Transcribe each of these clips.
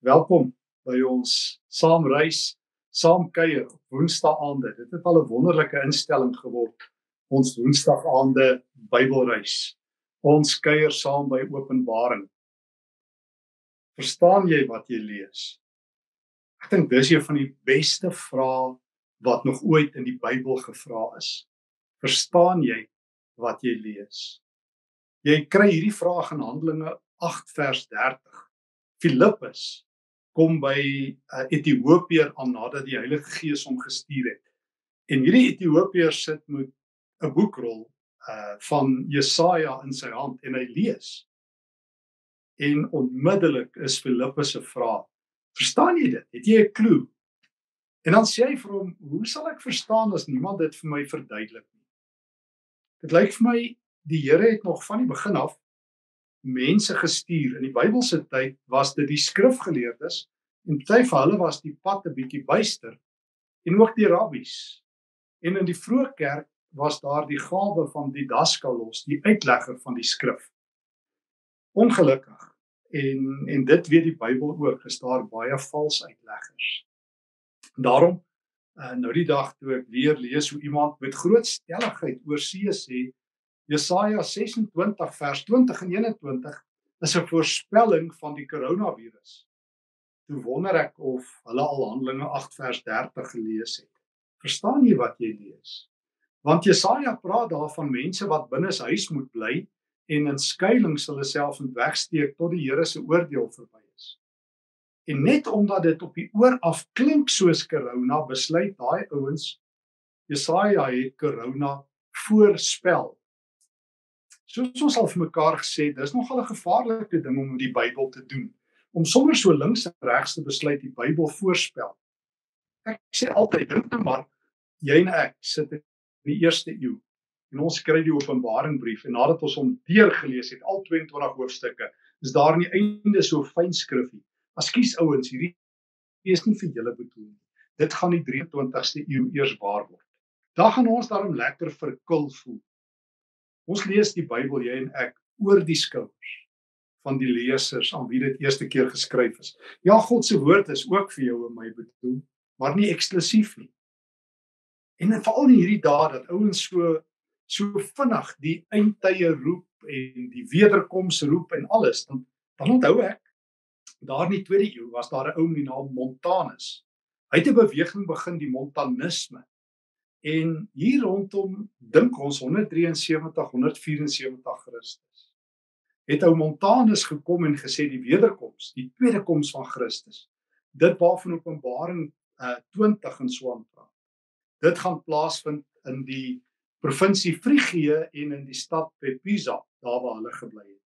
Welkom by ons saam reis, saam kuier op Woensdaagaande. Dit het al 'n wonderlike instelling geword. Ons Woensdaagaande Bybelreis. Ons kuier saam by Openbaring. Verstaan jy wat jy lees? Ek dink dis een van die beste vrae wat nog ooit in die Bybel gevra is. Verstaan jy wat jy lees? Jy kry hierdie vraag in Handelinge 8 vers 30. Filippus kom by Ethiopiër aan nadat die Heilige Gees hom gestuur het. En hierdie Ethiopiër sit met 'n boekrol van Jesaja in sy hand en hy lees. En onmiddellik is Filippus se vraag: verstaan jy dit? Het jy 'n klou? En dan sê hy vir hom: hoe sal ek verstaan as niemand dit vir my verduidelik nie? Dit lyk vir my die Here het nog van die begin af mense gestuur. In die Bybelse tyd was dit die skrifgeleerdes en party van hulle was die pad 'n bietjie byster en ook die rabbies. En in die vroeë kerk was daar die gawe van die daskalos, die uitlegger van die skrif. Ongelukkig, en dit weet die Bybel ook, is daar baie vals uitleggers. Daarom, nou die dag toe ek weer lees hoe iemand met groot stelligheid oor see sê, Jesaja 26 vers 20 en 21 is 'n voorspelling van die coronavirus. Toe wonder ek of hulle al Handelinge 8 vers 30 gelees het. Verstaan jy wat jy lees? Want Jesaja praat daar van mense wat binne sy huis moet bly en in skuilings hulle self moet wegsteek tot die Here se oordeel verby is. En net omdat dit op die oor af klink soos corona, besluit daai ouens, Jesaja het corona voorspel. Soos ons al vir mekaar gesê, dis nogal 'n gevaarlike ding om die Bybel te doen. Om sommer so links en regs te besluit die Bybel voorspel. Ek sê altyd, dink nou maar, jy en ek sit in die 1ste eeu en ons kry die Openbaringbrief en nadat ons hom deurgelees het, al 22 hoofstukke, is daar aan die einde so fyn skrifgie. Ekskuus ouens, hierdie is nie vir julle bedoel nie. Dit gaan die 23ste eeu eers waar word. Daar gaan ons daarom lekker verkil voel. Ons lees die Bybel, jy en ek, oor die skouers van die lesers aan wie dit eerste keer geskryf is. Ja, God se woord is ook vir jou en my bedoel, maar nie eksklusief nie. En veral in hierdie dae dat ouens so vinnig die eindtye roep en die wederkoms roep en alles, dan onthou ek, daar in die 2de eeu was daar 'n ou met die naam Montanus. Hy het 'n beweging begin, die Montanisme. En hier rondom, dink ons 174 Christus, het ou Montanus gekom en gesê die wederkoms, die tweede koms van Christus, dit waarvan Openbaring 20 en so aan praat. Dit gaan plaasvind in die provinsie Frigië en in die stad Pisa, daar waar hulle gebly het.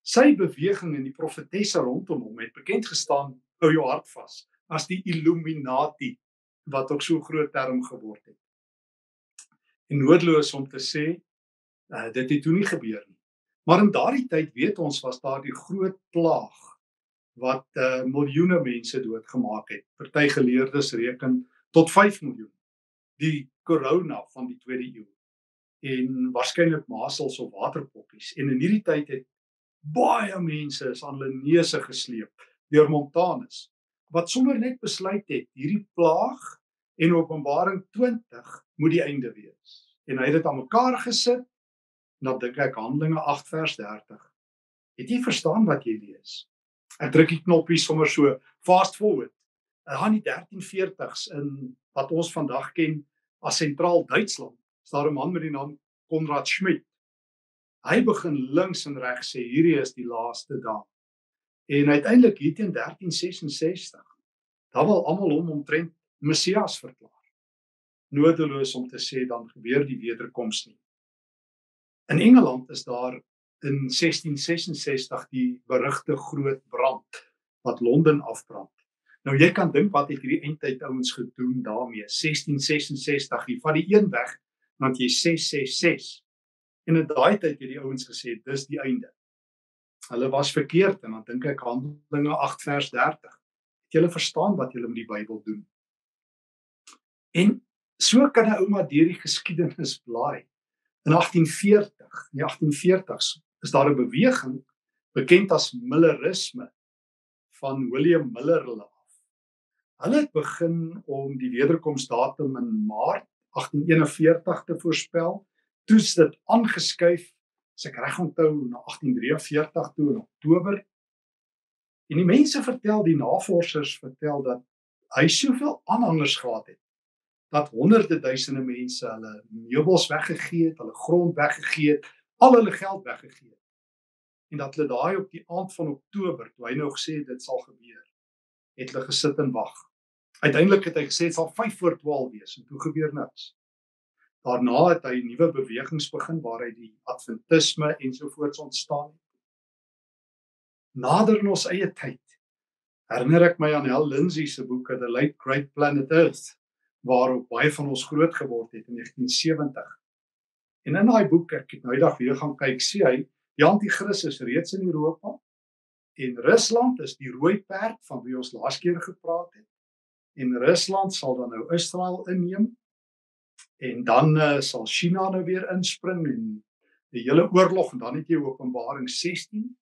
Sy beweging en die profetesse rondom hom het bekend gestaan, hou jou hart vas, as die Illuminati, wat ook so groot term geword het. En noodloos om te sê, dit het toe nie gebeur nie. Maar in daardie tyd, weet ons, was daar die groot plaag, wat miljoene mense doodgemaak het. Party geleerdes reken tot 5 miljoen. Die corona van die 2de eeu. En waarskynlik masels of waterpoppies. En in hierdie tyd het baie mense is aan hulle neuse gesleep deur Montanus, wat sommer net besluit het, hierdie plaag en Openbaring 20 moet die einde wees. En hy het dit aan mekaar gesit, en dan dink ek Handelinge 8 vers 30. Het jy verstaan wat jy lees? Ek druk die knoppie sommer so, fast forward. In die 1340s, in wat ons vandag ken as Sentraal Duitsland, is daar 'n man met die naam Konrad Schmidt. Hy begin links en regs sê, hierdie is die laaste dag. En uiteindelik hier teen 1366, daar wil almal hom omtrent Messias verklaar. Nodeloos om te sê, dan gebeur die wederkoms nie. In Engeland is daar in 1666 die berugte groot brand, wat Londen afbrand. Nou jy kan dink wat het hierdie eindtyd ouens gedoen daarmee, 1666, jy vat die een weg, want jy 666. En in daai tyd het die ouens gesê, dis die einde. Hulle was verkeerd, en dan dink ek Handelinge 8 vers 30. Het julle verstaan wat julle met die Bybel doen? En so kan 'n ou maar deur die geskiedenis blaai. In die 1840s, is daar 'n beweging, bekend as Millerisme, van William Miller hulle af. Hulle het begin om die wederkomsdatum in Maart 1841 te voorspel. Toe is dit aangeskuif, as ek reg onthou, na 1843 toe in Oktober. En die mense vertel, die navorsers vertel dat hy soveel aanhangers gehad het, dat honderde duisende mense hulle meubels weggegee het, hulle grond weggegee het, al hulle geld weggegee het. En dat hulle daai op die aand van Oktober, toe hy nou gesê het, dit sal gebeur, het hulle gesit en wag. Uiteindelik het hy gesê, het sal 11:55 wees, en toe gebeur niks. Daarna het hy nuwe bewegings begin, waar hy die Adventisme ensovoorts ontstaan het. Nader in ons eie tyd, herinner ek my aan Hal Lindsey se boeke, The Late Great Planet Earth, waarop baie van ons groot geword het in 1970. En in daai boek, ek het nou die dag weer gaan kyk, sê hy, die Antichrist is reeds in Europa, en Rusland is die rooi perd, van wie ons laas keer gepraat het, en Rusland sal dan nou Israel inneem, en dan sal China nou weer inspring, en die hele oorlog, en dan het jy Openbaring 16,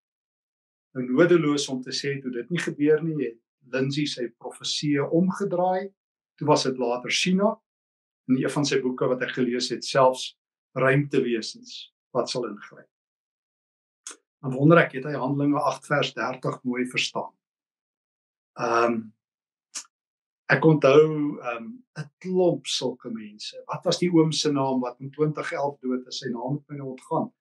nou nodeloos om te sê, toe dit nie gebeur nie, het Lindsey sy profeseë omgedraai, toe was dit later China, in een van sy boeke wat ek gelees het, selfs ruimtewesens, wat sal ingryp. Dan wonder ek, het hy Handelinge 8 vers 30 mooi verstaan. Ek onthou 'n klomp sulke mense. Wat was die oom se naam wat in 2011 dood is, sy naam het my nou ontgaan,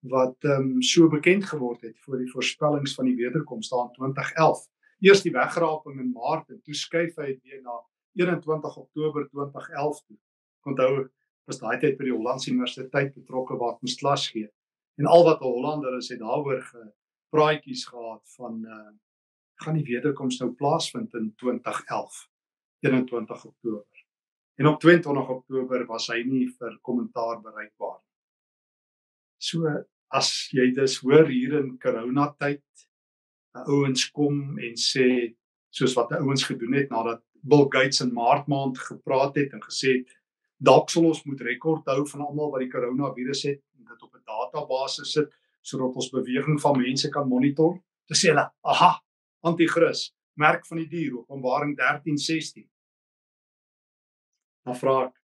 wat so bekend geword het voor die voorspellings van die wederkoms daar in 2011. Eers die wegraping in Maart en toe skuif hy weer na 21 Oktober 2011 toe. Ek onthou, was daai tyd by die Hollandse Universiteit betrokke waar ek moes klas gee. En al wat 'n Hollander is, het daaroor praatjies gehad van gaan die wederkoms nou plaasvind in 2011, 21 Oktober. En op 22 Oktober was hy nie vir kommentaar bereikbaar. So, as jy dus hoor hier in coronatyd, ouens kom en sê, soos wat die ouens gedoen het, nadat Bill Gates in Maart maand gepraat het en gesê het, dalk sal ons moet rekord hou van almal wat die coronavirus het, en dit op 'n database sit, sodat ons beweging van mense kan monitor. Toe sê hulle, aha, Antichrist, merk van die dier, Openbaring 13:16. Dan vra ek,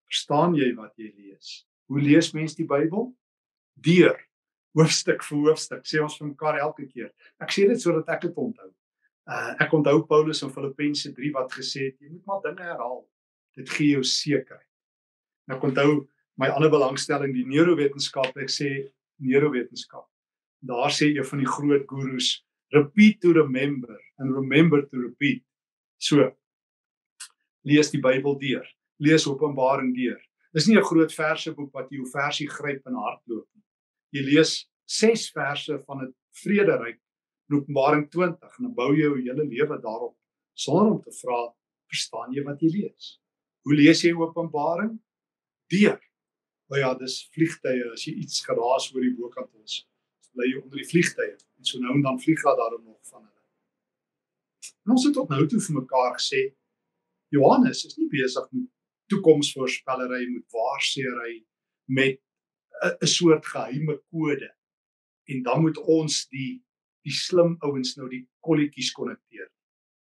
verstaan jy wat jy lees? Hoe lees mens die Bybel? Deur, hoofstuk vir hoofstuk, sê ons vir mekaar elke keer. Ek sê dit sodat ek dit onthou. Ek onthou Paulus in Filippense 3 wat gesê het, jy moet maar dinge herhaal. Dit gee jou sekerheid. En ek onthou my ander belangstelling, die neurowetenskap, ek sê neurowetenskap. Daar sê een van die groot gurus, repeat to remember, and remember to repeat. So, lees die Bybel deur, lees Openbaring deur. Dis nie 'n groot verseboek wat jy jou versie gryp en hardloop nie. Jy lees 6 verse van het vrederyk in Openbaring 20 en dan bou jy jou hele lewe daarop, sonder om te vra, verstaan jy wat jy lees? Hoe lees jy Openbaring? Deur. Nou ja, dis vliegtye, as jy iets geraas oor die bokant ons, bly jy onder die vliegtye, en so nou en dan vlieg daarom nog van hulle. En ons het tot nou toe vir mekaar gesê, Johannes is nie besig met toekomsvoorspellery, met waarsêery, met 'n soort geheime kode, en dan moet ons die slim ouens nou die kolletjies konnekteer.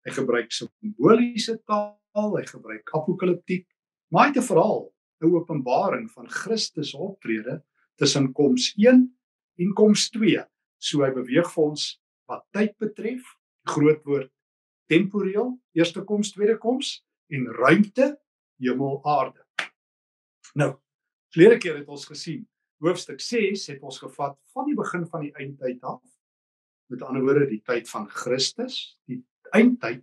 Hy gebruik simboliese taal, hy gebruik apokaliptiek, maar hy het 'n verhaal, 'n openbaring van Christus optrede tussen koms 1 en koms 2. So hy beweeg vir ons wat tyd betref, die groot woord temporeel, eerste koms, tweede koms, en ruimte, hemel, aarde. Nou, verlede keer het ons gesien, hoofstuk 6 het ons gevat van die begin van die eindtyd af, met ander woorde die tyd van Christus, die eindtyd,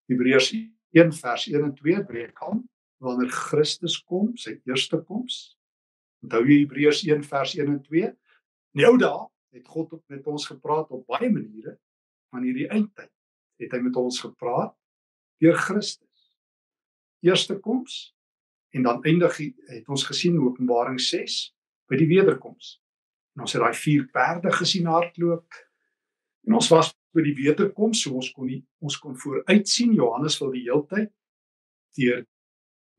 Hebreërs 1 vers 1 en 2 breek aan, wanneer Christus kom, sy eerste koms. Onthou jy Hebreërs 1 vers 1 en 2? Nou daar het God met ons gepraat op baie maniere, maar in hierdie eindtyd het hy met ons gepraat deur Christus. Eerste koms, en dan eindig het ons gesien in Openbaring 6 by die wederkoms. En ons het daai 4 perde gesien hardloop, en ons was by die wederkoms, so ons kon vooruit sien. Johannes wil die heeltyd deur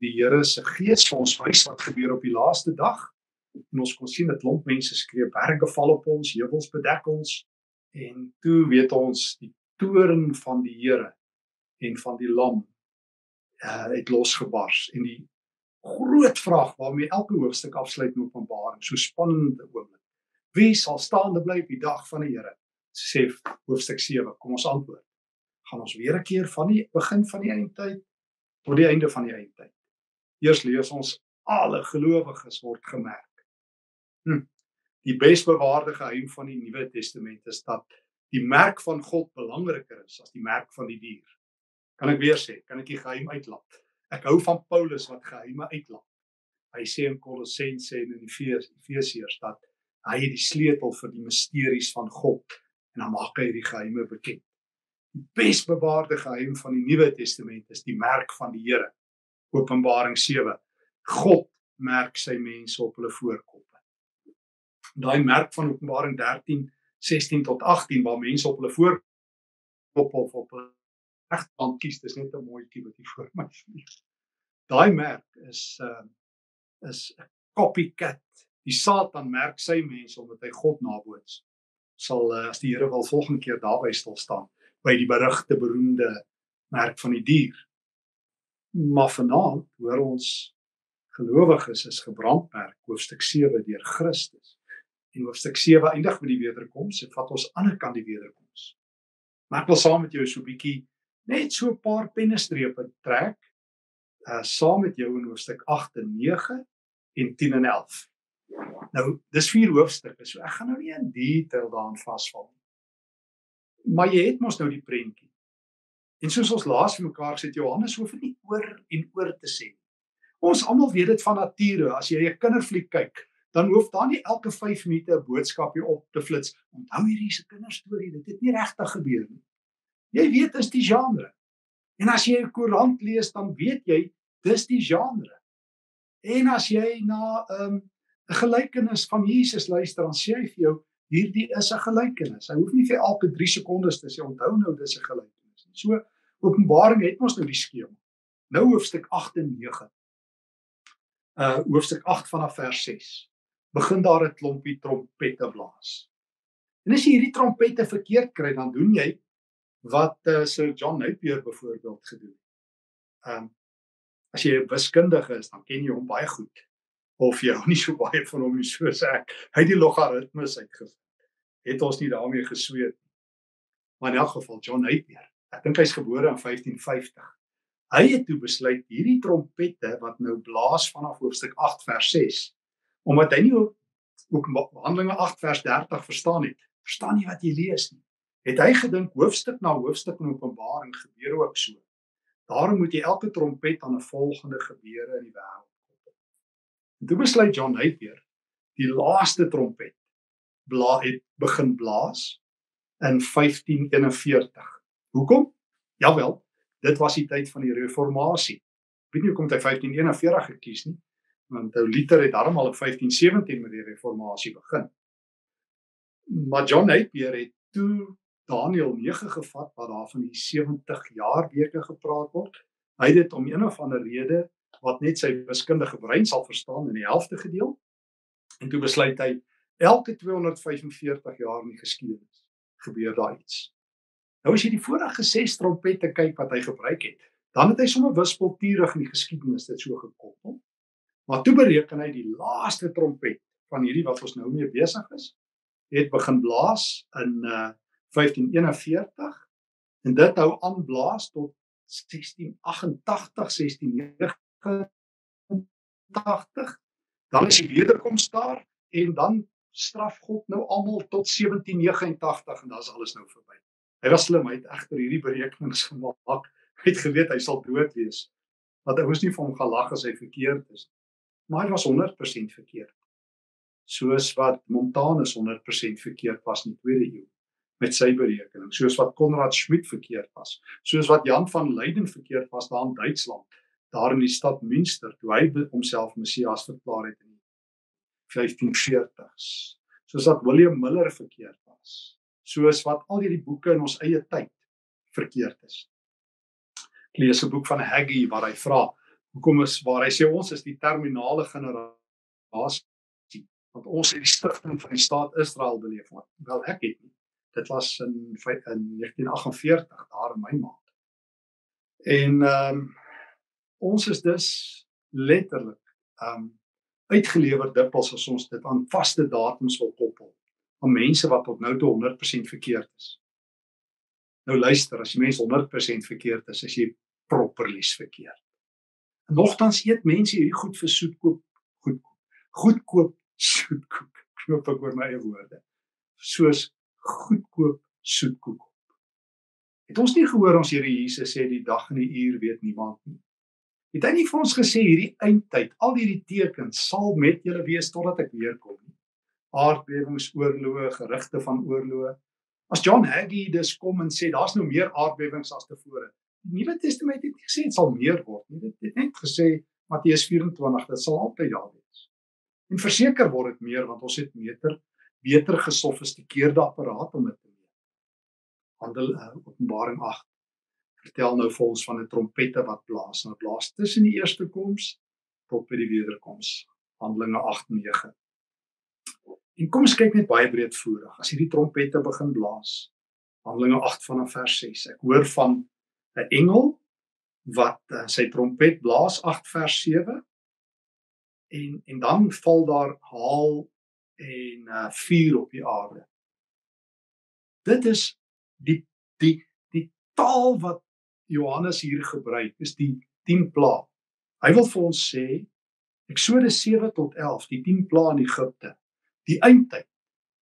die Here se Gees vir ons wys wat gebeur op die laaste dag, en ons kon sien 'n klomp mense skree, berge val op ons, heuwels bedek ons, En toe weet ons die toorn van die Here en van die lam het losgebars en die groot vraag waarmee elke hoofstuk afsluit in Openbaring, so spannende oomblik. Wie sal staande bly op die dag van die Here? Sê hoofstuk 7, kom ons antwoord. Gaan ons weer 'n keer van die begin van die eindtyd tot die einde van die eindtyd? Eers lees ons alle gelowiges word gemerk. Die besbewaarde geheim van die Nuwe Testament is dat die merk van God belangriker is as die merk van die dier. Kan ek weer sê, kan ek die geheim uitlaat? Ek hou van Paulus wat geheime uitlaat. Hy sê in Kolossense en in Efesiërs dat hy die sleutel vir die misteries van God en dan maak hy die geheime bekend. Die besbewaarde geheim van die Nuwe Testament is die merk van die Here. Openbaring 7. God merk sy mense op hulle voorkoppe. Daai merk van Openbaring 13, 16 tot 18 waar mense op hulle voorkop of op hulle regterkant kies, dis net 'n mooitjie wat hier voor my vlieg. Daai merk is 'n copycat. Die Satan merk sy mense omdat hy God naboots. Sal as die Here wil volgende keer daarby stil staan by die berugte beroemde merk van die dier. Maar vanaand hoor ons gelowiges is gebrandmerk hoofstuk 7 deur Christus. En hoofstuk 7 eindig met die wederkoms, dit vat ons aan die kant die wederkoms. Maar ek wil saam met jou so 'n bietjie net so 'n paar pennestrepe trek saam met jou in hoofstuk 8 en 9 en 10 en 11. Nou, dis 4 hoofstukke, so ek gaan nou nie in detail daaraan vasval nie. Maar jy het mos nou die prentjie. En soos ons laas vir mekaar gesê het, Johannes hoef nie oor en oor te sê. Ons almal weet dit van nature, as jy 'n kinderfliek kyk, dan hoef daar nie elke 5 minute 'n boodskapie op te flits. Onthou hierdie se kinderstorie, dit het nie regtig gebeur nie. Jy weet dis die genre. En as jy 'n koerant lees, dan weet jy dis die genre. En as jy na 'n gelykenis van Jesus luister, dan sê hy vir jou, hierdie is 'n gelykenis. Hy hoef nie vir elke 3 sekondes te sê, onthou nou dis 'n gelykenis. So Openbaring het ons nou die skema. Nou hoofstuk 8 en 9. Hoofstuk 8 vanaf vers 6. Begin daar 'n klompie trompette blaas. En as jy hierdie trompette verkeerd kry, dan doen jy wat Sir John Napier byvoorbeeld gedoen het. As jy 'n wiskundige is, dan ken jy hom baie goed. Of jy hou nie so baie van hom nie, soos ek. Hy het die logaritmes uitgevind. Het ons nie daarmee gesweet nie. Maar in elk geval, John Napier, ek dink hy's gebore in 1550. Hy het toe besluit, hierdie trompette wat nou blaas vanaf hoofstuk 8 vers 6, omdat hy nie ook Handelinge 8 vers 30 verstaan nie wat jy lees nie, het hy gedink hoofstuk na hoofstuk in Openbaring gebeur ook so. Daarom moet jy elke trompet aan 'n volgende gebeure in die wêreld koppel. En toe besluit John Napier, die laaste trompet het begin blaas in 1541. Hoekom? Jawel, dit was die tyd van die reformatie. Ek weet nie hoekom hy 1541 gekies nie, want Luther het daarom al in 1517 met die reformatie begin. Maar John Napier het toe Daniël 9 gevat, waar daar van die 70 jaar weke gepraat word. Hy het dit om een of ander rede, wat net sy wiskundige brein sal verstaan, in die helfte gedeel. En toe besluit hy, elke 245 jaar in die geskiedenis gebeur daar iets. Nou as jy die vorige 6 trompette kyk wat hy gebruik het, dan het hy sommer wispelturig in die geskiedenis dit so gekoppel. Maar toe bereken hy die laaste trompet van hierdie wat ons nou mee besig is, het begin blaas in 1541 en dit hou aan blaas tot 1688, 1689. Dan is die wederkoms daar en dan straf God nou almal tot 1789 en dan is alles nou verby. Hy was slim, hy het egter hierdie berekenings gemaak. Hy het geweet hy sal dood wees. Want hy moes nie vir hom gaan lag as hy verkeerd is. Maar hy was 100% verkeerd. Soos wat Montanus 100% verkeerd was in die 2de eeu met sy berekening, soos wat Konrad Schmidt verkeerd was, soos wat Jan van Leyden verkeerd was daar in Duitsland, daar in die stad Münster, toe hy homself Messias verklaar het in die 1540s, soos wat William Miller verkeerd was, soos wat al hierdie boeke in ons eie tyd verkeerd is. Ek lees 'n boek van Hagee waar hy vra, waar hy sê ons is die terminale generasie, want ons het die stigting van die staat Israel beleef. Wel, ek het nie. Dit was in 1948, daar in my maand. En ons is dus letterlik uitgelewer dikwels as ons dit aan vaste datums wil koppel, aan mense wat tot nou toe 100% verkeerd is. Nou luister, as die mens 100% verkeerd is jy properly verkeerd. En nogtans eet mense hierdie goed vir goedkoop soetkoek, knoop ek oor my eie woorde, soos goedkoop soetkoek. Het ons nie gehoor ons Here Jesus sê die dag en die uur weet niemand nie? Het hy nie vir ons gesê hierdie eindtyd, al hierdie tekens sal met julle wees totdat ek weer kom nie? Aardbewings, oorloë, gerugte van oorloë. As John Hagee dus kom en sê daar's nou meer aardbewings as tevore. Die Nuwe Testament het nie gesê dit sal meer word nie. Dit het net gesê Matteus 24, dit sal altyd daar wees. En verseker word dit meer want ons het beter gesofistikeerde apparaat om dit te meet. Openbaring 8 vertel nou vir ons van 'n trompette wat blaas. En dit blaas tussen die eerste koms tot by die wederkoms. Handelinge 8:9. En kom ons kyk net baie breedvoerig. As hierdie trompette begin blaas, Handelinge 8 vanaf vers 6. Ek hoor van 'n engel wat sy trompet blaas, 8 vers 7. En dan val daar haal en vuur op die aarde. Dit is die taal wat Johannes hier gebruik, is die 10 plaae. Hy wil vir ons sê, Eksodus 7 tot 11, die 10 plaae in Egipte, die eindtyd,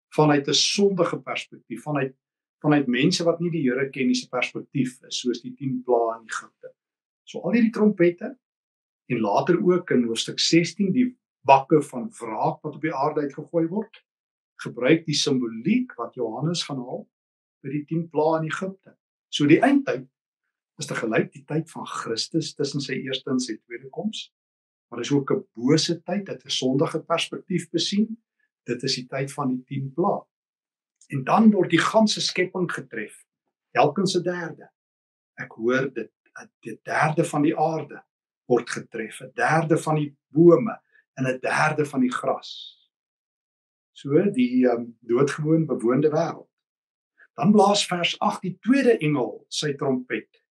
vanuit 'n sondige perspektief, vanuit mense wat nie die Here ken nie se perspektief is, soos die 10 plaae in Egipte. So al hierdie trompette, en later ook in hoofstuk 16, die bakke van wraak wat op die aarde uitgegooi word, gebruik die simboliek wat Johannes gaan haal by die 10 plaae in Egipte. So die eindtyd is te gelyk die tyd van Christus tussen sy eerste en sy tweede koms, maar dis ook 'n bose tyd uit 'n sondige perspektief besien. Dit is die tyd van die 10 plaae. En dan word die ganse skepping getref, elkens 'n derde. Ek hoor dit, 'n derde van die aarde word getref, 'n derde van die bome en 'n derde van die gras. So die doodgewoon bewoonde wêreld. Dan blaas vers 8 die tweede engel sy trompet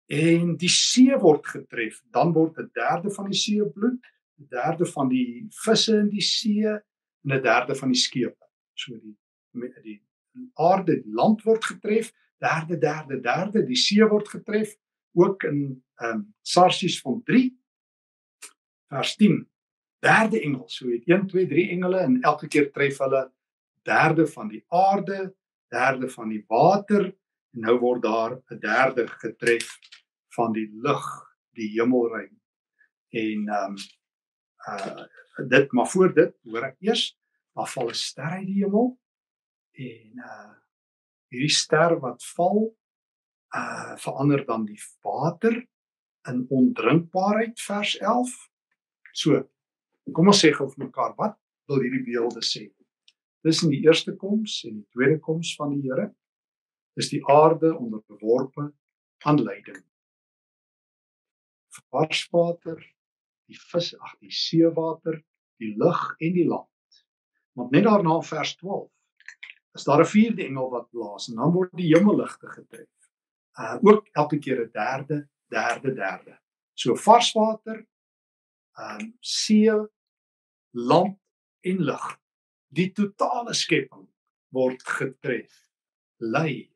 en die see word getref. Dan word 'n derde van die see bloed, 'n derde van die visse in die see en 'n derde van die skepe. So die aarde, die land word getref, derde, die see word getref, ook in Sarsies van 3, vers 10. Derde engel, so het 1, 2, 3 engele en elke keer tref hulle derde van die aarde, derde van die water, en nou word daar 'n derde getref van die lug, die hemelruim. En maar voor dit hoor ek eers, daar val 'n ster uit die hemel, en hierdie ster wat val, verander dan die water in ondrinkbaarheid, vers 11. So, kom ons sê gou vir mekaar, wat wil hierdie beelde sê? Tussen die eerste koms en die tweede koms van die Here, is die aarde onderworpe aan lyding. Varswater, die seewater, die lug en die land. Want net daarna vers 12, is daar 'n vierde engel wat blaas, en dan word die hemelligte getref. Ook elke keer 'n derde. So varswater, see, land en lug. Die totale skepping word getref, ly.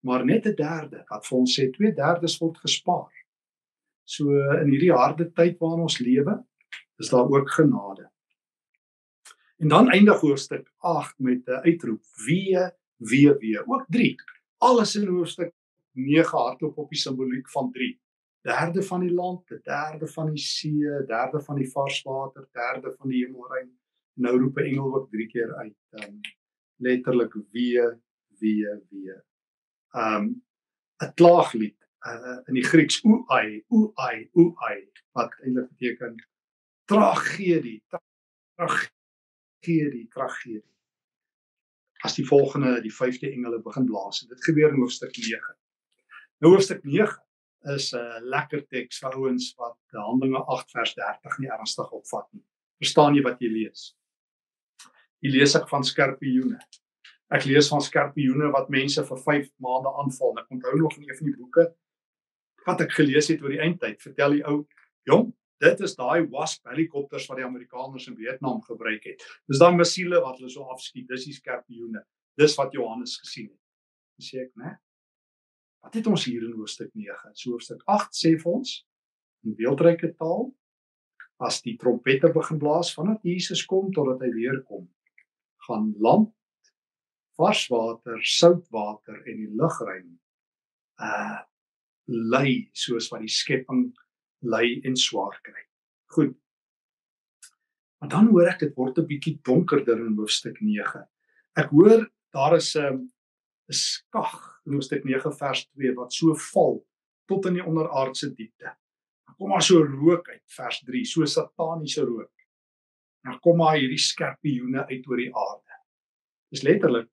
Maar net 'n derde, wat vir ons sê 2/3 word gespaar. So in hierdie harde tyd waarin ons lewe, is daar ook genade. En dan eindig hoofstuk 8 met 'n uitroep, wee, ook 3. Alles in hoofstuk 9 hardloop op die simboliek van 3. Derde van die land, 'n derde van die see, derde van die varswater, derde van die hemelruim. Nou roep 'n engel ook 3 keer uit, letterlik wee. 'n klaaglied in die Grieks, oei, wat eintlik beteken tragedie. As die volgende, die 5de engele begin blaas. Dit gebeur in hoofstuk 9. Nou hoofstuk 9 is 'n lekker teks vir ouens wat Handelinge 8 vers 30 nie ernstig opvat nie. Verstaan jy wat jy lees? Hier lees ek van skorpioene. Ek lees van skorpioene wat mense vir 5 maande aanval. Ek onthou nog in een van die boeke wat ek gelees het oor die eindtyd, vertel die ou, jong, dit is daai Wasp helikopters wat die Amerikaners in Vietnam gebruik het. Dis daai missiele wat hulle so afskiet, dis die skorpioene. Dis wat Johannes gesien het. Dan sê ek, né? Wat het ons hier in hoofstuk 9? So hoofstuk 8 sê vir ons, in beeldryke taal, as die trompette begin blaas, vanaf Jesus kom totdat hy weer kom, gaan land, vars water, sout water en die lugruim lei soos wat die skepping lei en swaar kry. Goed. Maar dan hoor ek, dit word 'n bietjie donkerder in hoofstuk 9. Ek hoor, daar is 'n skag in hoofstuk 9 vers 2, wat so val, tot in die onderaardse diepte. Dan kom maar so rook uit, vers 3, so sataniese rook. Dan kom maar hierdie skorpioene uit oor die aarde. Dis letterlik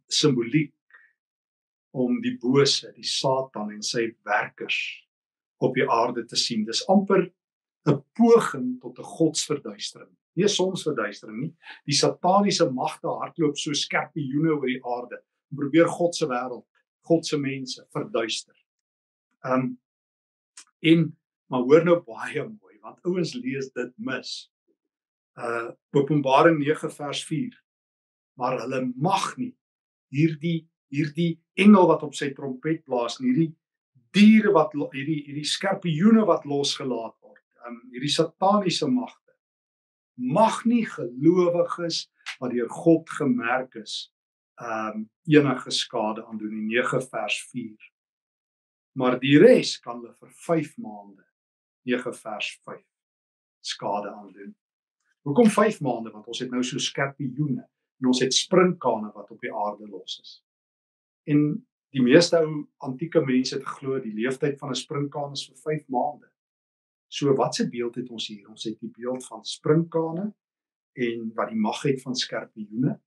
simboliek om die bose, die Satan en sy werkers op die aarde te sien. Dis amper 'n poging tot 'n godsverduistering. Nie 'n sonsverduistering nie. Die sataniese magte hardloop so skorpioene oor die aarde en probeer God se wêreld, God se mense verduister. Maar hoor nou baie mooi, want ouens lees dit mis. Openbaring 9 vers 4. Maar hulle mag nie hierdie engel wat op sy trompet blaas, hierdie diere wat hierdie skorpioene wat losgelaat word, hierdie sataniese magte, mag nie gelowiges wat deur God gemerk is, enige skade aandoen in 9 vers 4. Maar die res kan hulle vir 5 maande, 9 vers 5, skade aandoen. Hoekom 5 maande? Want ons het nou so skorpioene en ons het sprinkane wat op die aarde los is. En die meeste ou antieke mense het geglo die leeftyd van 'n sprinkaan is vir 5 maande. So wat se beeld het ons hier? Ons het die beeld van sprinkane en wat die mag het van skorpioene.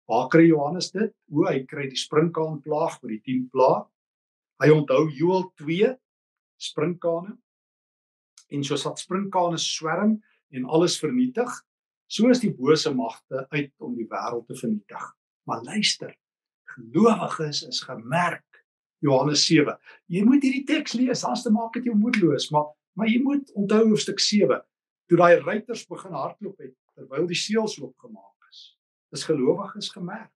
Waar kry Johannes dit? Hy kry die sprinkaan plaag met die 10 plaag. Hy onthou Joël 2 sprinkane. En soos dat sprinkane swerm en alles vernietig, so is die bose magte uit om die wêreld te vernietig. Maar luister, gelowiges is gemerk, Johannes 7. Jy moet hierdie teks lees, anders te maak dit jou moedeloos, maar jy moet onthou hoofstuk 7, toe daai ruiters begin hardloop het, terwyl die seels oopgemaak is. Dis gelowiges gemerk.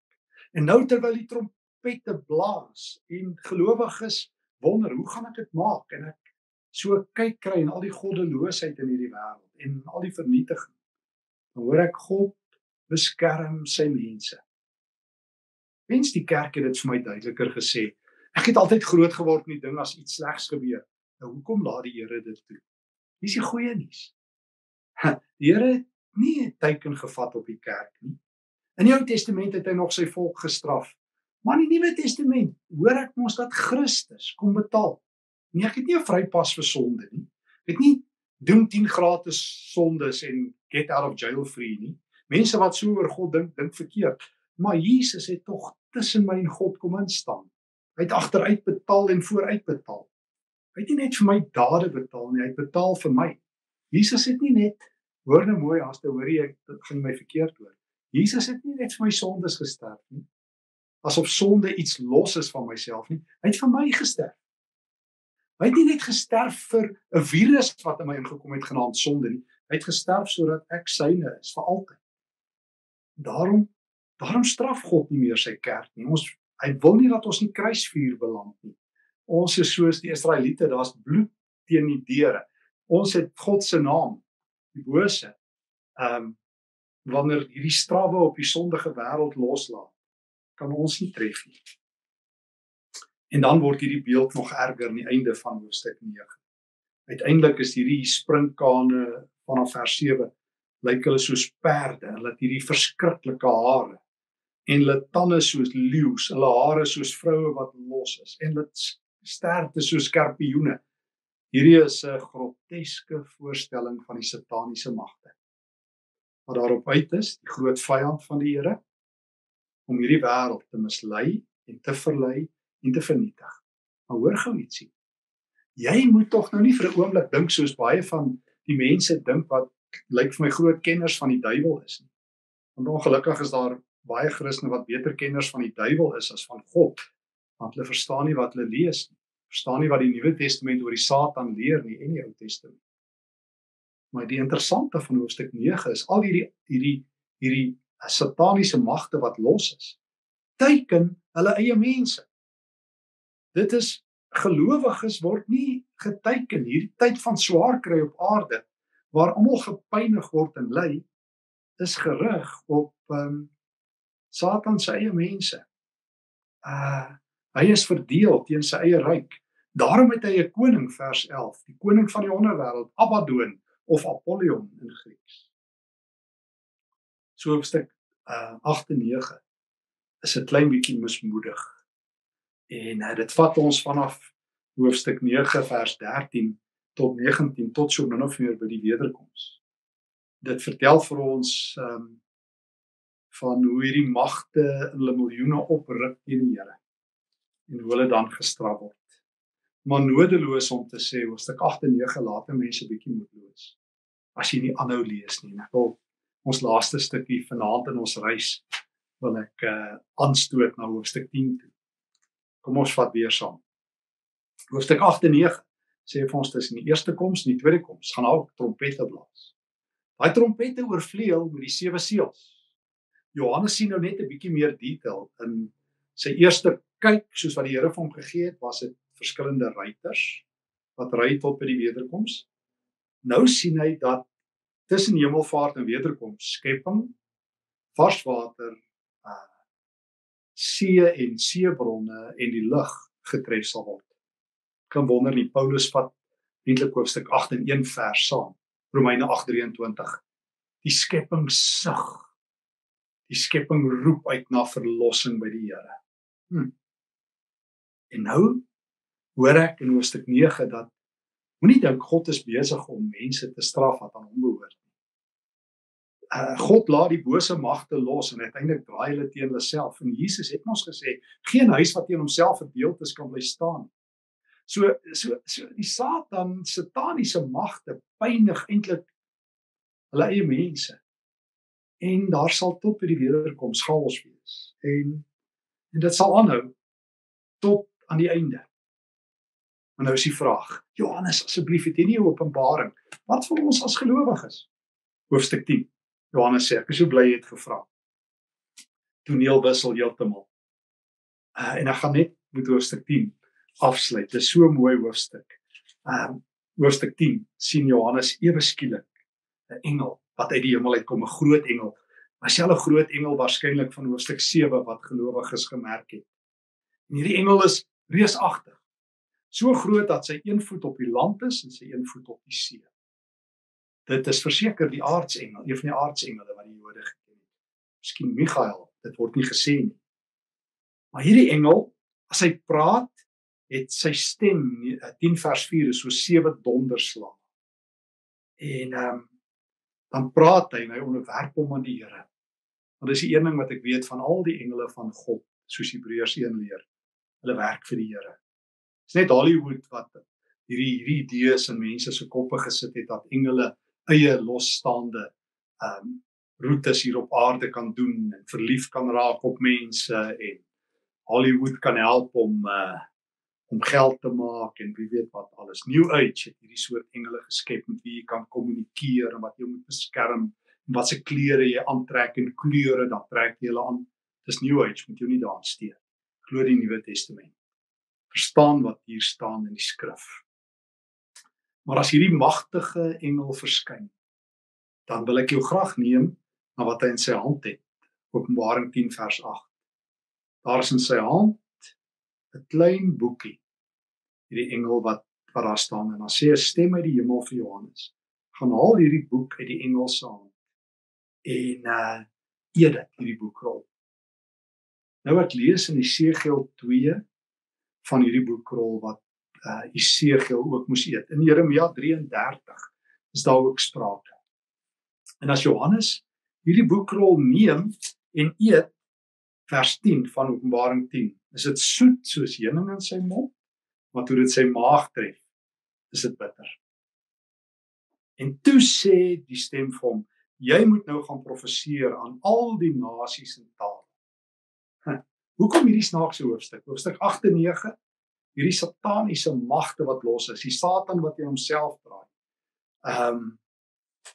En nou terwyl die trompette blaas en gelowiges wonder, hoe gaan ek dit maak? En ek so kyk kry en al die goddeloosheid in hierdie wêreld en al die vernietiging. Dan hoor ek God beskerm sy mense. Mens die kerk het dit vir my duideliker gesê. Ek het altyd groot geword met die ding as iets slegs gebeur. Nou hoekom laat die Here dit toe? Dis die goeie nuus. Die Here het nie 'n teiken gevat op die kerk nie. In die Ou Testament het hy nog sy volk gestraf. Maar in die Nuwe Testament hoor ek mos dat Christus kom betaal. Nee, ek het nie 'n vrypas vir sonde nie. Ek het nie doen 10 gratis sondes en get out of jail free nie. Mense wat so oor God dink verkeerd. Maar Jesus het tog tussen my en God kom instaan. Hy het agteruit betaal en vooruit betaal. Hy het nie net vir my dade betaal nie, hy het betaal vir my. Jesus het nie net, hoor nou mooi, as te hoor jy, dit ging my verkeerd hoor. Jesus het nie net vir my sondes gesterf nie. Asof sonde iets los is van myself nie. Hy het vir my gesterf. Hy het nie net gesterf vir 'n virus wat in my ingekom het genaamd sonde nie. Hy het gesterf sodat ek syne is vir altyd. Daarom straf God nie meer sy kerk nie. Hy wil nie dat ons in kruisvuur beland nie. Ons is soos die Israeliete, daar's bloed teen die deure. Ons het God se naam, die bose, wanneer hierdie strawwe op die sondige wêreld loslaat, kan ons nie tref nie. En dan word hierdie beeld nog erger aan die einde van hoofstuk 9. Uiteindelik is hierdie sprinkane vanaf vers 7, lyk hulle soos perde, hulle het hierdie verskriklike hare, en hulle tande soos leeu's, hulle hare soos vroue wat los is, en hulle sterte soos skorpioene. Hierdie is 'n groteske voorstelling van die sataniese magte, wat daarop uit is, die groot vyand van die Here, om hierdie wêreld te mislei en te verlei en te vernietig. Maar hoor gou ietsie. Jy moet tog nou nie vir 'n oomblik dink soos baie van die mense dink wat lyk vir my groot kenners van die duiwel is nie. Want ongelukkig is daar baie Christene wat beter kenners van die duiwel is as van God, want hulle verstaan nie wat hulle lees nie. Verstaan nie wat die Nuwe Testament oor die Satan leer nie en die Ou Testament. Maar die interessante van hoofstuk 9 is al hierdie sataniese magte wat los is, teiken hulle eie mense. Dit is, gelowiges word nie geteiken. Hierdie tyd van swaar kry op aarde, waar almal gepynig word en ly, is gerig op Satan se eie mense. Hy is verdeel teen sy eie ryk. Daarom het hy 'n koning, vers 11, die koning van die onderwêreld, Abaddon of Apollyon in Grieks. So hoofstuk 8 en 9 is 'n klein bietjie mismoedig. En dit vat ons vanaf hoofstuk 9 vers 13 tot 19 tot so min of meer by die wederkoms. Dit vertel vir ons van hoe hierdie magte in hulle miljoene opruk teen die Here en hoe hulle dan gestraf word. Maar nodeloos om te sê, hoofstuk 8 en 9 laat mense bietjie moedeloos, as jy nie aanhou lees nie. En ek wil ons laaste stukkie vanaand in ons reis, wil ek aanstoot na hoofstuk 10 toe. Kom ons vat weer saam. Hoofstuk 8 en 9 sê vir ons tussen die eerste koms en die tweede koms, gaan ook trompette blaas. Daai trompette oorvleuel met die 7 seels. Johannes sien nou net 'n bietjie meer detail. In sy eerste kyk, soos wat die Here vir hom gegee het, was dit verskillende ruiters, wat ry tot by die wederkoms. Nou sien hy dat tussen hemelvaart en wederkoms, skepping, varswater, see en seebronne en die lug getref sal word. Kan wonder nie, Paulus vat eintlik hoofstuk 8 en 1 vers saam, Romeine 8:23. Die skepping sug, die skepping roep uit na verlossing by die Here. En nou hoor ek in hoofstuk 9 dat, moenie dink God is besig om mense te straf wat aan hom behoort. God laat die bose magte los en uiteindelik draai hulle teen hulle self. En Jesus het ons gesê, geen huis wat teen homself verdeeld is kan bly staan. So die sataniese magte pynig eintlik hulle eie mense. En daar sal tot by die wederkoms chaos wees. En dit sal aanhou tot aan die einde. Maar nou is die vraag, Johannes, asseblief, het jy nie 'n openbaring? Wat vir ons as gelowiges? Hoofstuk 10. Johannes sê, ek is so bly jy het gevra. Toneelwissel heeltemal. En ek gaan net met hoofstuk 10 afsluit. Dit is so 'n mooi hoofstuk. Hoofstuk 10 sien Johannes ewe skielik 'n engel wat uit die hemel uitkom, 'n groot engel. Maar selfe groot engel waarskynlik van hoofstuk 7 wat gelowiges gemerk het. En hierdie engel is reusagtig. So groot dat sy een voet op die land is en sy een voet op die see. Dit is verseker die aardsengel, een van die aardsengele wat die Jode geken het. Miskien Michael, dit word nie gesê nie. Maar hierdie engel, as hy praat, het sy stem, 10 vers 4 is so 7 donderslae. En dan praat hy en hy onderwerp hom aan die Here. Want dis die een ding wat ek weet van al die engele van God, soos Hebreërs 1 leer. Hulle werk vir die Here. Dis net Hollywood wat hierdie idees in mense se koppe gesit het, dat engele eie losstaande roetes hier op aarde kan doen en verlief kan raak op mense en Hollywood kan help om geld te maak en wie weet wat alles. New Age het hierdie soort engele geskep met wie jy kan kommunikeer en wat jy moet beskerm en wat se klere jy aantrek en kleure dan trek jy hulle aan. Dis New Age, moet jy nie daaraan steur. Glo die Nuwe Testament. Verstaan wat hier staan in die skrif. Maar as hierdie magtige engel verskyn, dan wil ek jou graag neem na wat hy in sy hand het. Openbaring 10 vers 8. Daar is in sy hand 'n klein boekie. Hierdie engel wat daar staan en dan sê 'n stem uit die hemel vir Johannes: "Gaan haal hierdie boek uit die engel se hand en eet dit, hierdie boekrol." Nou ek lees in Esegiel 2 van hierdie boekrol wat Esegiel ook moes eet. In Jeremia 33 is daar ook sprake. En as Johannes hierdie boekrol neem en eet, vers 10 van Openbaring 10, is dit soet soos heuning in sy mond, maar toe dit sy maag tref, is dit bitter. En toe sê die stem vir hom: "Jy moet nou gaan profeseer aan al die nasies en tale." Hoekom hierdie snaakse hoofstuk? Hoofstuk 8 en 9, hierdie sataniese magte wat los is, die Satan wat in homself draai.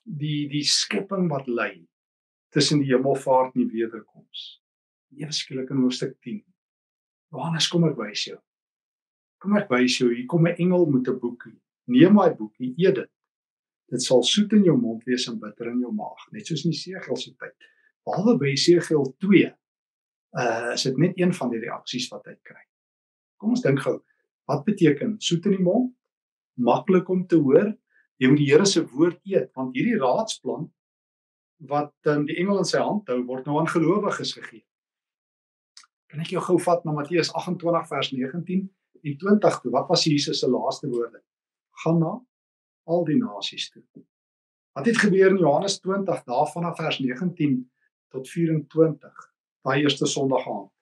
Die skepping wat lei tussen die hemelvaart en die wederkoms. Ewe skielik in hoofstuk 10. Johannes, kom ek wys jou. Kom ek wys jou, hier kom 'n engel met 'n boekie. Neem my boekie, eet dit. Dit sal soet in jou mond wees en bitter in jou maag, net soos in Esegiel se tyd. Behalwe by Esegiel 2, is dit net een van die reaksies wat hy kry. Kom ons dink gou, wat beteken soet in die mond? Maklik om te hoor. Jy moet die Here se woord eet, want hierdie raadsplan wat die engel in sy hand hou, word nou aan gelowiges gegee. Kan ek jou gou vat na Matteus 28 vers 19 en 20 toe? Wat was Jesus se laaste woorde? Gaan na al die nasies toe. Wat het gebeur in Johannes 20 daarvan vers 19 tot 24, daai eerste Sondag aand?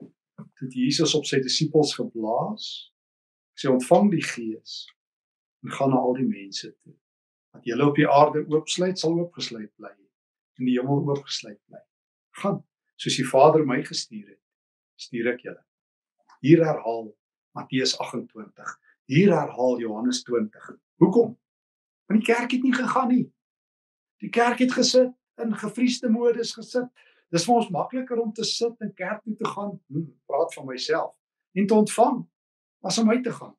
Het Jesus op sy disippels geblaas, sê ontvang die Gees en gaan na al die mense toe. Wat julle op die aarde oopsluit, sal oopgesluit bly, en die hemel oopgesluit bly. Gaan, soos die Vader my gestuur het, stuur ek julle. Hier herhaal Matteus 28, hier herhaal Johannes 20. Hoekom? Want die kerk het nie gegaan nie. Die kerk het gesit, in gevriesde modus gesit. Dis vir ons makliker om te sit en kerk toe te gaan, praat van myself, en te ontvang, as om uit te gaan.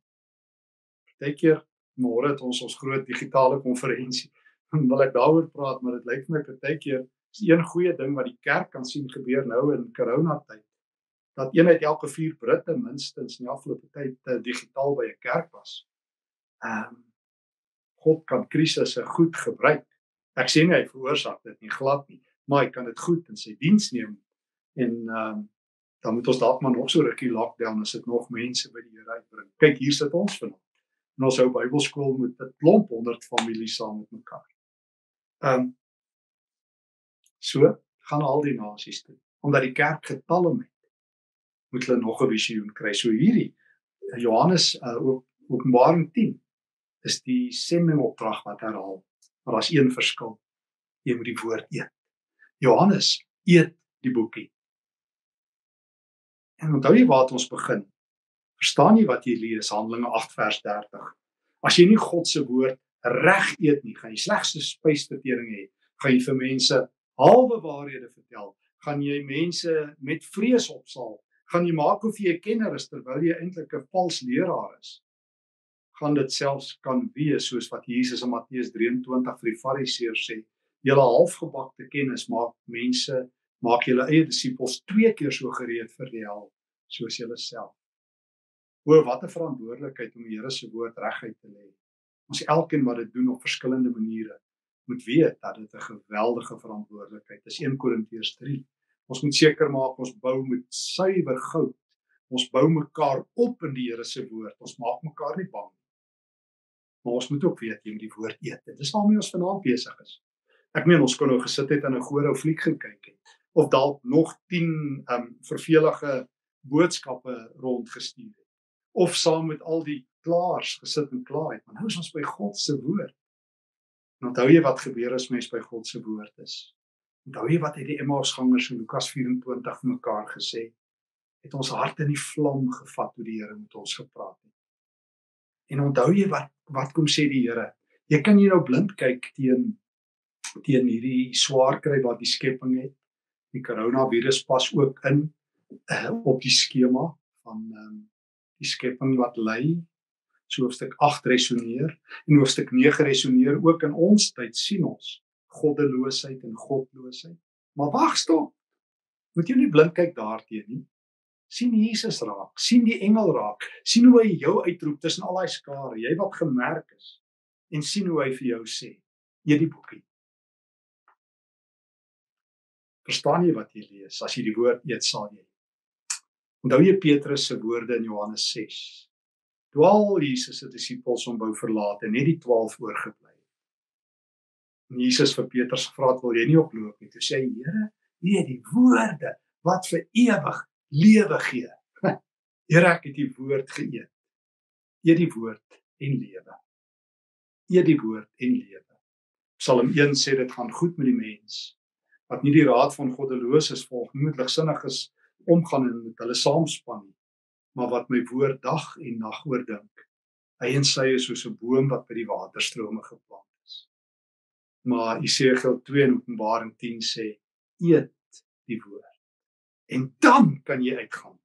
Partykeer, môre het ons groot digitale konferensie, wil ek daaroor praat, maar dit lyk vir my partykeer, is een goeie ding wat die kerk kan sien gebeur nou in coronatyd, dat een uit elke 4 Britte minstens in die afgelope tyd digitaal by 'n kerk was. God kan krisisse goed gebruik. Ek sê nie hy veroorsaak dit nie, glad nie, maar hy kan dit goed in sy diens neem. En dan moet ons dalk maar nog so rukkie lockdown as dit nog mense by die Here uitbring. Kyk, hier sit ons vanaand. En ons ou Bybelskool met 'n klomp 100 families saam met mekaar. So gaan al die nasies toe. Omdat die kerk getalle het, moet hulle nog 'n visioen kry. So hierdie Johannes Openbaring 10 is die sendingopdrag wat herhaal. Maar daar's een verskil. Jy moet die woord eet. Johannes eet die boekie. En onthou jy waar ons begin? Verstaan jy wat jy lees? Handelinge 8 vers 30. As jy nie God se woord reg eet nie, gaan jy slegste spysvertering hê. Gaan jy vir mense halwe waarhede vertel? Gaan jy mense met vrees opsaal? Gaan jy maak of jy 'n kenner is terwyl jy eintlik 'n vals leraar is? Gaan dit selfs kan wees soos wat Jesus in Matteus 23 vir die Fariseërs sê, julle halfgebakte kennis maak julle eie disippels 2 keer so gereed vir die hel, soos julle self. O, wat 'n verantwoordelikheid om die Here se woord reguit te lê. Ons elkeen wat dit doen op verskillende maniere, moet weet dat dit 'n geweldige verantwoordelikheid is. 1 Korintiërs 3. Ons moet seker maak ons bou met suiwer goud. Ons bou mekaar op in die Here se woord. Ons maak mekaar nie bang. Maar ons moet ook weet jy moet die woord eet. Dit is waarmee ons vanaand besig is. Ek meen ons kon nou gesit het en 'n goeie ou fliek gekyk het of dalk nog 10 vervelige boodskappe rondgestuur het. Of saam met al die klaars gesit en klaar het. Maar nou is ons by God se woord. En onthou jy wat gebeur as mens by God se woord is? Onthou jy wat het die Emmausgangers in Lukas 24 vir mekaar gesê? Het ons harte in die vlam gevat toe die Here met ons gepraat het. En onthou jy wat kom sê die Here? Jy kan hier nou blind kyk teen hierdie swaar kry wat die skepping het. Die coronavirus pas ook in op die skema van die skepping wat ly. So hoofstuk 8 resoneer en hoofstuk 9 resoneer ook in ons tyd, sien ons goddeloosheid en godloosheid. Maar wag, stop. Moet jy nie blind kyk daarteen nie. Sien Jesus raak, sien die engel raak, sien hoe hy jou uitroep tussen al daai skare, jy wat gemerk is, en sien hoe hy vir jou sê, eet die boekie. Verstaan jy wat jy lees? As jy die woord eet, sal jy. Onthou jy Petrus se woorde in Johannes 6. Toe al Jesus se disippels hom wou verlaat en net die 12 oorgebly het. En Jesus vir Petrus gevra het, wil jy nie oploop nie? Toe sê hy, Here, nee, die woorde wat vir ewig lewe gee. Here, ek het die woord geëet. Eet die woord en lewe. Eet die woord en lewe. Psalm 1 sê dit gaan goed met die mens wat nie die raad van goddeloses volg, nie met ligsinniges omgaan en met hulle saamspan nie, maar wat my woord dag en nag oordink. Hy en sy is soos 'n boom wat by die waterstrome geplant is. Maar Jesegiel 2 en Openbaring 10 sê, eet die woord. En dan kan jy uitgaan.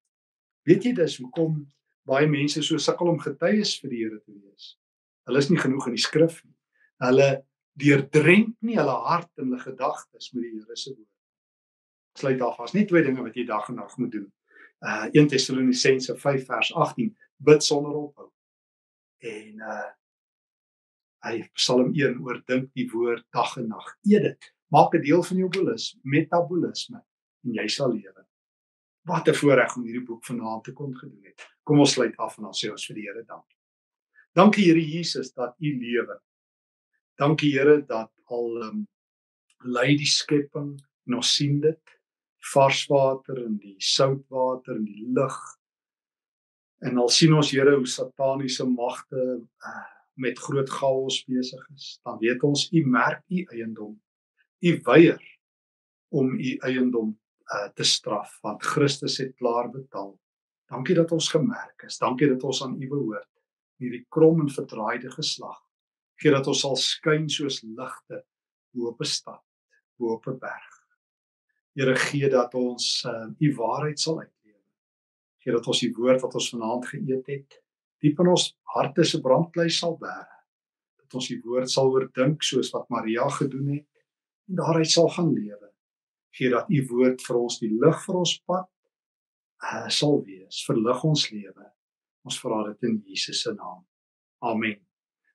Weet jy dis hoekom baie mense so sukkel om getuies vir die Here te wees? Hulle is nie genoeg in die skrif nie. Hulle deurdrenk nie hulle hart en hulle gedagtes met die Here se woord. Sluit af, as net 2 dinge wat jy dag en nag moet doen. 1 Tessalonisense 5 vers 18, bid sonder ophou. En Psalm 1, oordink die woord dag en nag. Eet dit, maak 'n deel van jou metabolisme en jy sal lewe. Wat 'n voorreg om hierdie boek vanaand te kon gedoen het. Kom ons sluit af en dan sê ons vir die Here dankie. Dankie Here Jesus dat U lewe. Dankie Here dat al lei die skepping en ons sien dit, vars water en die soutwater en die lug. En al sien ons Here hoe sataniese magte met groot chaos besig is, dan weet ons U merk U eiendom. U weier om U eiendom te straf, want Christus het klaar betaal. Dankie dat ons gemerk is. Dankie dat ons aan U behoort. Hierdie krom en verdraaide geslag. Gee dat ons sal skyn soos ligte bo op 'n stad, bo op 'n berg. Here, gee dat ons U waarheid sal uitleef. Gee dat ons die woord wat ons vanaand geëet het, diep in ons harte se brandkluis sal bære. Dat ons die woord sal oordink soos wat Maria gedoen het en daaruit sal gaan lewe. Gee dat U woord vir ons die lig vir ons pad sal wees, verlig ons lewe. Ons vra dit in Jesus se naam. Amen.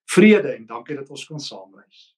Vrede en dankie dat ons kon saamreis.